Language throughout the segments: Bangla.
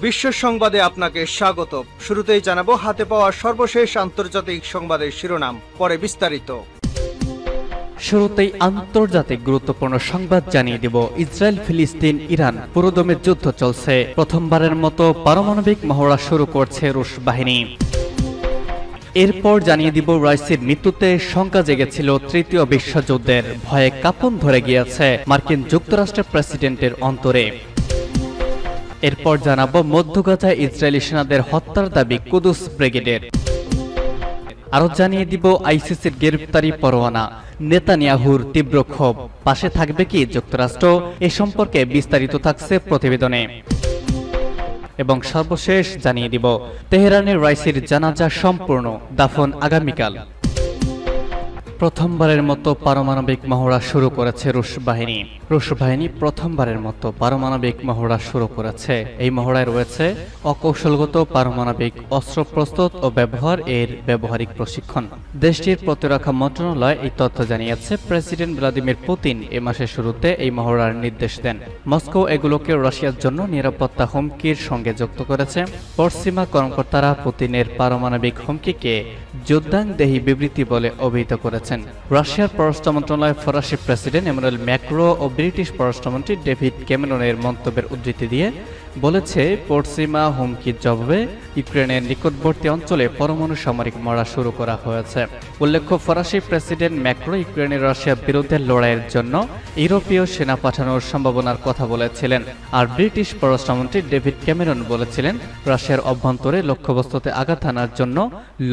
বিশ্ব সংবাদে আপনাকে স্বাগত। শুরুতেই জানাবো হাতে পাওয়া সর্বশেষ আন্তর্জাতিক সংবাদের শিরোনাম, পরে বিস্তারিত। শুরুতেই আন্তর্জাতিক গুরুত্বপূর্ণ সংবাদ জানিয়ে দিব। ইসরায়েল, ফিলিস্তিন, ইরান পুরোদমে যুদ্ধ চলছে। প্রথমবারের মতো পারমাণবিক মহড়া শুরু করছে রুশ বাহিনী। এরপর জানিয়ে দিব রাইসির মৃত্যুতে শঙ্কা জেগেছিল তৃতীয় বিশ্বযুদ্ধের। ভয়ে কাঁপন ধরে গিয়েছে মার্কিন যুক্তরাষ্ট্রের প্রেসিডেন্টের অন্তরে। এরপর জানাবো মধ্য গাজায় ইসরায়েলি সেনাদের হত্যার দাবি কুদুস ব্রিগেডের। আরো জানিয়ে দিব আইসিসির গ্রেফতারি পরোয়ানা, নেতানিয়াহুর তীব্র ক্ষোভ, পাশে থাকবে কি যুক্তরাষ্ট্র? এ সম্পর্কে বিস্তারিত থাকছে প্রতিবেদনে। এবং সর্বশেষ জানিয়ে দিব তেহরানের রাইসির জানাজা সম্পূর্ণ, দাফন আগামীকাল। প্রথমবারের মতো পারমাণবিক মহড়া শুরু করেছে রুশ বাহিনী। রুশ বাহিনী প্রথমবারের মতো পারমাণবিক মহড়া শুরু করেছে। এই মহড়ায় রয়েছে অকৌশলগত পারমাণবিক অস্ত্র প্রস্তুত ও ব্যবহার এর ব্যবহারিক প্রশিক্ষণ। দেশটির প্রতিরক্ষা মন্ত্রণালয় এই তথ্য জানিয়েছে। প্রেসিডেন্ট ভ্লাদিমির পুতিন এ মাসের শুরুতে এই মহড়ার নির্দেশ দেন। মস্কো এগুলোকে রাশিয়ার জন্য নিরাপত্তা হুমকির সঙ্গে যুক্ত করেছে। পশ্চিমা কর্মকর্তারা পুতিনের পারমাণবিক হুমকিকে যুদ্ধাংদেহী বিবৃতি বলে অভিহিত করেছে। রাশিয়ার পররাষ্ট্র মন্ত্রণালয় ফরাসি প্রেসিডেন্ট ইমানুয়েল ম্যাক্রো ও ব্রিটিশ পররাষ্ট্রমন্ত্রী ডেভিড ক্যামেরনের মন্তব্যের উদ্ধৃতি দিয়ে বলেছে, পশ্চিমা হুমকির জবাবে ইউক্রেনের নিকটবর্তী অঞ্চলে পরমাণু সামরিক মহড়া শুরু করা হয়েছে। উল্লেখ্য, ফরাসি প্রেসিডেন্ট ম্যাক্রো ইউক্রেনের রাশিয়ার বিরুদ্ধে লড়াইয়ের জন্য ইউরোপীয় সেনা পাঠানোর সম্ভাবনার কথা বলেছিলেন। আর ব্রিটিশ পররাষ্ট্রমন্ত্রী ডেভিড ক্যামেরন বলেছিলেন, রাশিয়ার অভ্যন্তরে লক্ষ্যবস্তুতে আঘাত হানার জন্য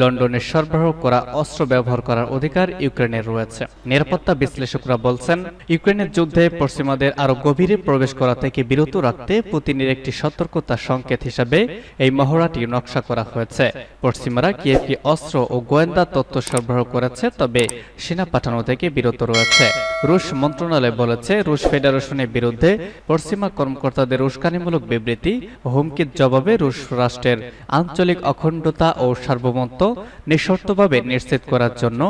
লন্ডনের সরবরাহ করা অস্ত্র ব্যবহার করার অধিকার ইউক্রেনের রয়েছে। নিরাপত্তা বিশ্লেষকরা বলছেন, ইউক্রেনের যুদ্ধে পশ্চিমাদের আরো গভীরে প্রবেশ করা থেকে বিরত রাখতে পুতিনের একটি সতর্কতা সংকেত হিসাবে এই মহড়াটি নকশা করা হয়েছে। পশ্চিমারা কিয়েভকে অস্ত্র ও গোয়েন্দা তথ্য সরবরাহ করেছে, তবে সেনা পাঠানো থেকে বিরত রয়েছে। রুশ মন্ত্রণালয় বলেছে, রুশ ফেডারেশনের বিরুদ্ধে পশ্চিমা কর্মকর্তাদের উস্কানিমূলক বিবৃতি ও হুমকির জবাবে রুশ রাষ্ট্রের আঞ্চলিক অখণ্ডতা ও সার্বভৌমত্ব নিঃশর্তভাবে নিশ্চিত করার জন্য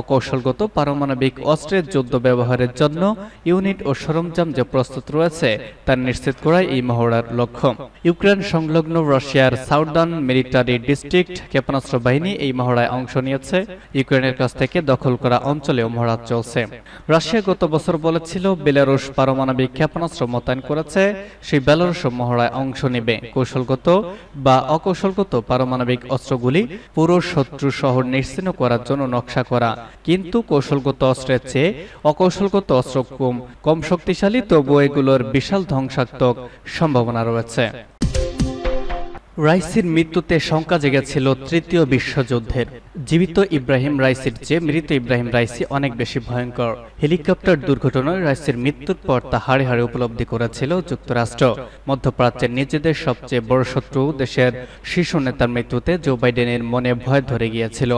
অকৌশলগত পারমাণবিক অস্ত্রের যুদ্ধ ব্যবহারের জন্য ইউনিট ও সরঞ্জাম যে প্রস্তুত রয়েছে তা নিশ্চিত করাই এই মহড়ার লক্ষ্য। ইউক্রেন সংলগ্ন রাশিয়ার সাউদার্ন মিলিটারি ডিস্ট্রিক্ট ক্ষেপণাস্ত্র বাহিনী এই মহড়ায় অংশ নিয়েছে। ইউক্রেনের কাছ থেকে দখল করা অঞ্চলেও মহড়া চলছে। রাশিয়া গত বছর বলেছিল, বেলারুশ পারমাণবিক ক্ষেপণাস্ত্র মোতায়েন করেছে, সেই বেলারুশ মহড়ায় অংশ নেবে। কৌশলগত বা অকৌশলগত পারমাণবিক অস্ত্রগুলি পুরো শত্রু শহর নিশ্চিহ্ন করার জন্য নকশা করা, কিন্তু কৌশলগত অস্ত্রের চেয়ে অকৌশলগত অস্ত্র কম শক্তিশালী, তবুও এগুলোর বিশাল ধ্বংসাত্মক সম্ভাবনা রয়েছে। রাইসির মৃত্যুতে শঙ্কা জেগেছিল তৃতীয় বিশ্বযুদ্ধের। জীবিত ইব্রাহিম রাইসির চেয়ে মৃত ইব্রাহিম রাইসি অনেক বেশি ভয়ঙ্কর। হেলিকপ্টার দুর্ঘটনায় রাইসির মৃত্যুর পর তা হাড়ে হাড়ে উপলব্ধি করেছিল যুক্তরাষ্ট্র। মধ্যপ্রাচ্যের নিজেদের সবচেয়ে বড় শত্রু দেশের শীর্ষ নেতার মৃত্যুতে জো বাইডেনের মনে ভয় ধরে গিয়েছিল।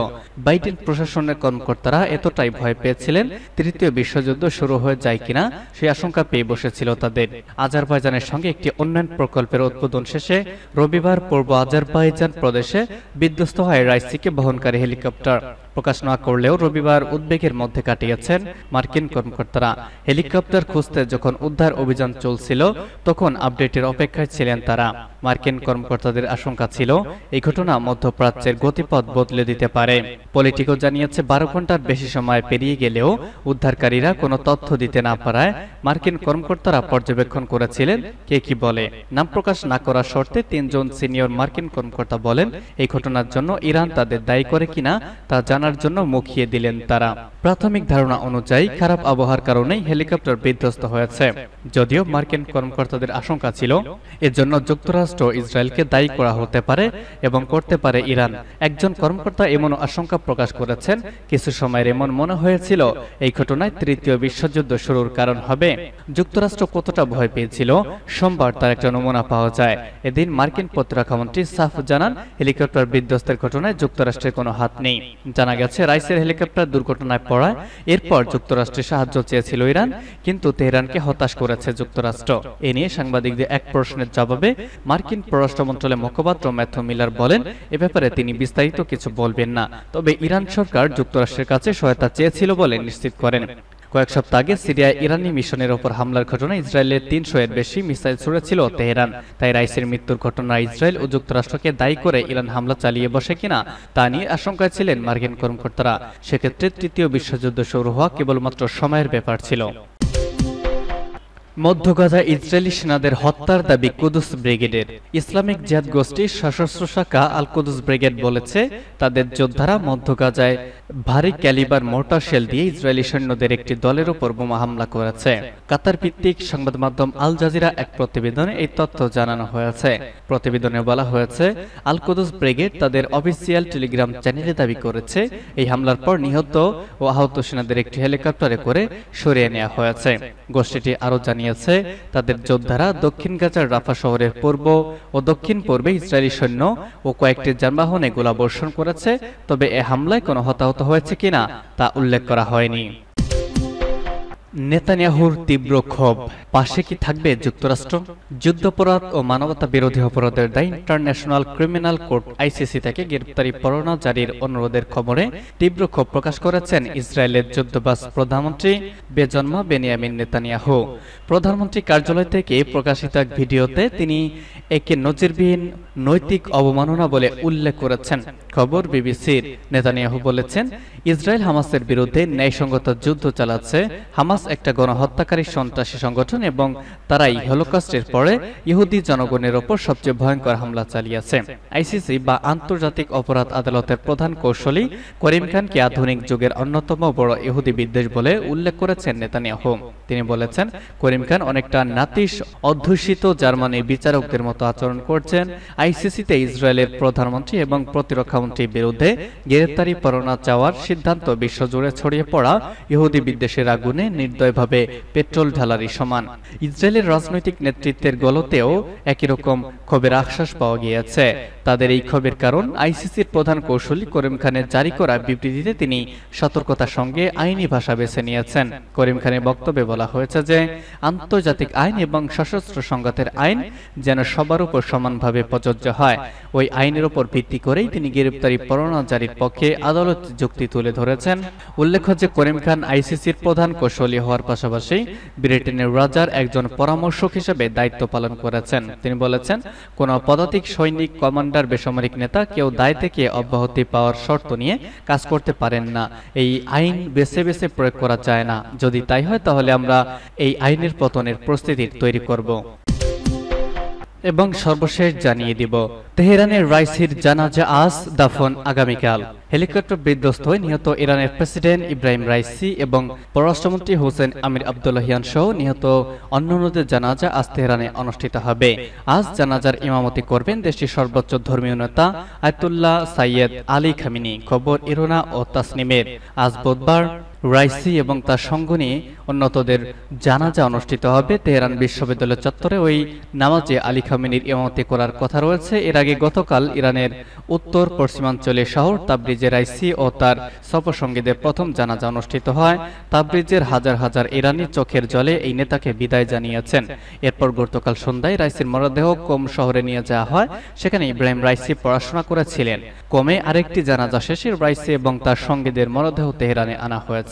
বাইডেন প্রশাসনের কর্মকর্তারা এতটাই ভয় পেয়েছিলেন, তৃতীয় বিশ্বযুদ্ধ শুরু হয়ে যায় কিনা সেই আশঙ্কা পেয়ে বসেছিল তাদের। আজারবাইজানের সঙ্গে একটি উন্নয়ন প্রকল্পের উদ্বোধন শেষে রবিবার পূর্ব আজারবাইজান প্রদেশে বিধ্বস্ত হয় রাইসিকে বহনকারী হেলিকপ্টার। প্রকাশ না করলেও রবিবার উদ্বেগের মধ্যে কাটিয়েছেন মার্কিন কর্মকর্তারা। হেলিকপ্টার খুঁজতে যখন উদ্ধার অভিযান চলছিল, তখন আপডেটের অপেক্ষায় ছিলেন তারা। মার্কিন কর্মকর্তাদের আশঙ্কা ছিল, এই ঘটনা মধ্যপ্রাচ্যের গতিপথ বদলে দিতে পারে। পলিটিকো জানিয়েছে, 12 ঘন্টার বেশি সময় পেরিয়ে গেলেও উদ্ধারকারীরা কোনো তথ্য দিতে না পারায় মার্কিন কর্মকর্তারা পর্যবেক্ষণ করেছিলেন কে কি বলে। নাম প্রকাশ না করার শর্তে 3 জন সিনিয়র মার্কিন কর্মকর্তা বলেন, এই ঘটনার জন্য ইরান তাদের দায়ী করে কিনা তা জানার জন্য মুখিয়ে দিলেন তারা। প্রাথমিক ধারণা অনুযায়ী খারাপ আবহাওয়ার কারণেই হেলিকপ্টার বিধ্বস্ত হয়েছে। যদিও মার্কিন কর্মকর্তাদের আশঙ্কা ছিল, এর জন্য যুক্তরাষ্ট্র ইসরায়েলকে দায়ী করা হতে পারে এবং করতে পারে ইরান। একজন কর্মকর্তা এমন আশঙ্কা প্রকাশ করেছেন, কিছু সময়ের এমন মনে হয়েছিল এই ঘটনায় তৃতীয় বিশ্বযুদ্ধ শুরুর কারণ হবে। যুক্তরাষ্ট্র কতটা ভয় পেয়েছিল, সোমবার তার একটা নমুনা পাওয়া যায়। এদিন মার্কিন প্রতিরক্ষামন্ত্রী সাফ জানান, হেলিকপ্টার বিধ্বস্তের ঘটনায় যুক্তরাষ্ট্রের কোনো হাত নেই। জানা গেছে, রাইসের হেলিকপ্টার দুর্ঘটনায় পড়ায় এরপর যুক্তরাষ্ট্রের সাহায্য চেয়েছিল ইরান, কিন্তু তেহরানকে হতাশ করেছে যুক্তরাষ্ট্র। এ নিয়ে সাংবাদিকদের এক প্রশ্নের জবাবে মার্কিন পররাষ্ট্র মন্ত্রণালয়ের মুখপাত্র ম্যাথু মিলার বলেন, এ ব্যাপারে তিনি বিস্তারিত কিছু বলবেন না, তবে ইরান সরকার যুক্তরাষ্ট্রের কাছে সহায়তা চেয়েছিল বলে নিশ্চিত করেন। কয়েক সপ্তাহ আগে সিরিয়ায় ইরানি মিশনের ওপর হামলার ঘটনায় ইসরায়েলের 300-এর বেশি মিসাইল ছুড়েছিল তেহরান। তাই রাইসির মৃত্যুর ঘটনায় ইসরায়েল ও যুক্তরাষ্ট্রকে দায়ী করে ইরান হামলা চালিয়ে বসে কিনা তা নিয়ে আশঙ্কায় ছিলেন মার্কিন কর্মকর্তারা। সেক্ষেত্রে তৃতীয় বিশ্বযুদ্ধ শুরু হওয়া কেবলমাত্র সময়ের ব্যাপার ছিল। মধ্য গাজায় ইসরায়েলি সেনাদের হত্যার দাবি কুদস ব্রিগেডের। ইসলামিক জিহাদ গোষ্ঠীর সশস্ত্র শাখা আল কুদস ব্রিগেড বলেছে, তাদের যোদ্ধারা মধ্য গাজায় ভারী ক্যালিবার মোর্টার শেল দিয়ে ইসরায়েলি সৈন্যদের একটি দলের উপর বোমা হামলা করেছে। কাতার ভিত্তিক সংবাদ মাধ্যম আল জাজিরা এক প্রতিবেদনে এই তথ্য জানানো হয়েছে। প্রতিবেদনে বলা হয়েছে, আল কুদস ব্রিগেড তাদের অফিসিয়াল টেলিগ্রাম চ্যানেলে দাবি করেছে, এই হামলার পর নিহত ও আহত সেনাদের একটি হেলিকপ্টারে করে সরিয়ে নেওয়া হয়েছে। গোষ্ঠীটি আরও জানিয়েছে, তাদের যোদ্ধারা দক্ষিণ গাজার রাফা শহরের পূর্ব ও দক্ষিণ পূর্বে ইসরায়েলি সৈন্য ও কয়েকটি যানবাহনে গোলাবর্ষণ করেছে, তবে এ হামলায় কোনো হতাহত হয়েছে কিনা তা উল্লেখ করা হয়নি। নেতানিয়াহুর তীব্র ক্ষোভ, পাশে কি থাকবে যুক্তরাষ্ট্র? যুদ্ধাপরাধ ও মানবতা বিরোধী অপরাধের দায় ইন্টারন্যাশনাল ক্রিমিনাল কোর্ট আইসিসি থেকে গ্রেপ্তারি পরোয়ানা জারির অনুরোধের খবরে তীব্র ক্ষোভ প্রকাশ করেছেন ইসরায়েলের যুদ্ধবাজ প্রধানমন্ত্রী বেনিয়ামিন নেতানিয়াহু। প্রধানমন্ত্রী কার্যালয় থেকে প্রকাশিত এক ভিডিওতে তিনি একে নজিরবিহীন নৈতিক অবমাননা বলে উল্লেখ করেছেন। খবর বিবিসির। নেতানিয়াহু বলেছেন, ইসরায়েল হামাসের বিরুদ্ধে ন্যায়সঙ্গত যুদ্ধ চালাচ্ছে। হামাস একটা গণহত্যাকারী সন্ত্রাসী সংগঠন এবং তারাই হলোকস্টের পরে ইহুদি জনগণের ওপর সবচেয়ে ভয়ঙ্কর হামলা চালিয়েছে। আইসিসি বা আন্তর্জাতিক অপরাধ আদালতের প্রধান কৌশলী করিম খানকে আধুনিক যুগের অন্যতম বড় ইহুদি বিদ্বেষ বলে উল্লেখ করেছেন নেতানিয়াহু। তিনি বলেছেন, করিম খান অনেকটা নাতিশ অধ্যুষিত জার্মানির বিচারকদের মতো আচরণ করছেন। আইসিসিতে ইসরায়েলের প্রধানমন্ত্রী এবং প্রতিরক্ষামন্ত্রীর বিরুদ্ধে গ্রেপ্তারি পরোয়ানা চাওয়ার সিদ্ধান্ত বিশ্বজুড়ে ছড়িয়ে পড়া ইহুদি বিদ্বেষের আগুনে নির্দয়ভাবে পেট্রোল ঢালারই সমান। ইসরায়েলের রাজনৈতিক নেতৃত্বের গলতেও একই রকম ক্ষোভের আশ্বাস পাওয়া গিয়েছে। তাদের এই ক্ষোভের কারণ আইসিসির প্রধান কৌশলী করিম খানের জারি করা বিবৃতিতে তিনি সতর্কতার সঙ্গে আইনি ভাষা বেছে নিয়েছেন। করিম খানের বক্তব্যে বলা হয়েছে যে, আন্তর্জাতিক আইন এবং সশস্ত্র সংঘাতের আইন যেন সবার উপর সমানভাবে প্রযোজ্য হয়, ওই আইনের উপর ভিত্তি করেই তিনি গ্রেপ্তারি পরোয়ানা জারির পক্ষে আদালত যুক্তি তুলে ধরেছেন। উল্লেখ্য যে, করিম খান আইসিসির প্রধান কৌশলী হওয়ার পাশাপাশি ব্রিটেনের রাজার একজন পরামর্শক হিসেবে দায়িত্ব পালন করেছেন। তিনি বলেছেন, কোন পদাতিক সৈনিক, কমান্ডার, বেসামরিক নেতা কেউ দায় থেকে অব্যাহতি পাওয়ার শর্ত নিয়ে কাজ করতে পারেন না। এই আইন বেছে বেছে প্রয়োগ করা যায় না। যদি তাই হয় তাহলে আমরা এই আইনের পতনের প্রস্তুতি তৈরি করব। এবং সর্বশেষ জানিয়ে দিব, তেহরানের রাইসির জানাজা আজ, দাফন আগামীকাল। হেলিকপ্টার বিধ্বস্ত হয়ে নিহত ইরানের প্রেসিডেন্ট ইব্রাহিম রাইসি এবং পররাষ্ট্রমন্ত্রী হোসেন আমির আবদুল্লাহিয়ান সহ নিহত অন্যান্যদের জানাজা আজ তেহরানে অনুষ্ঠিত হবে। আজ জানাজার ইমামতি করবেন দেশটির সর্বোচ্চ ধর্মীয় নেতা আয়াতুল্লাহ সাইয়েদ আলী খামিনি। খবর ইরোনা ও তাসনিমের। আজ বুধবার রাইসি এবং তার সঙ্গ নিয়ে অন্যতদের জানাজা অনুষ্ঠিত হবে তেহরান বিশ্ববিদ্যালয় চত্বরে। ওই নামাজে আলী খামেনির ইমামতি করার কথা রয়েছে। এর আগে গতকাল ইরানের উত্তর পশ্চিমাঞ্চলের শহর তাবরিজে রাইসি ও তার সফরসঙ্গীদের প্রথম জানাজা অনুষ্ঠিত হয়। তাবরিজের হাজার হাজার ইরানি চোখের জলে এই নেতাকে বিদায় জানিয়েছেন। এরপর গতকাল সন্ধ্যায় রাইসির মরদেহ কোম শহরে নিয়ে যাওয়া হয়। সেখানে ইব্রাহিম রাইসি পড়াশোনা করেছিলেন। কোমে আরেকটি জানাজা শেষে রাইসি এবং তার সঙ্গীদের মরদেহ তেহরানে আনা হয়েছে।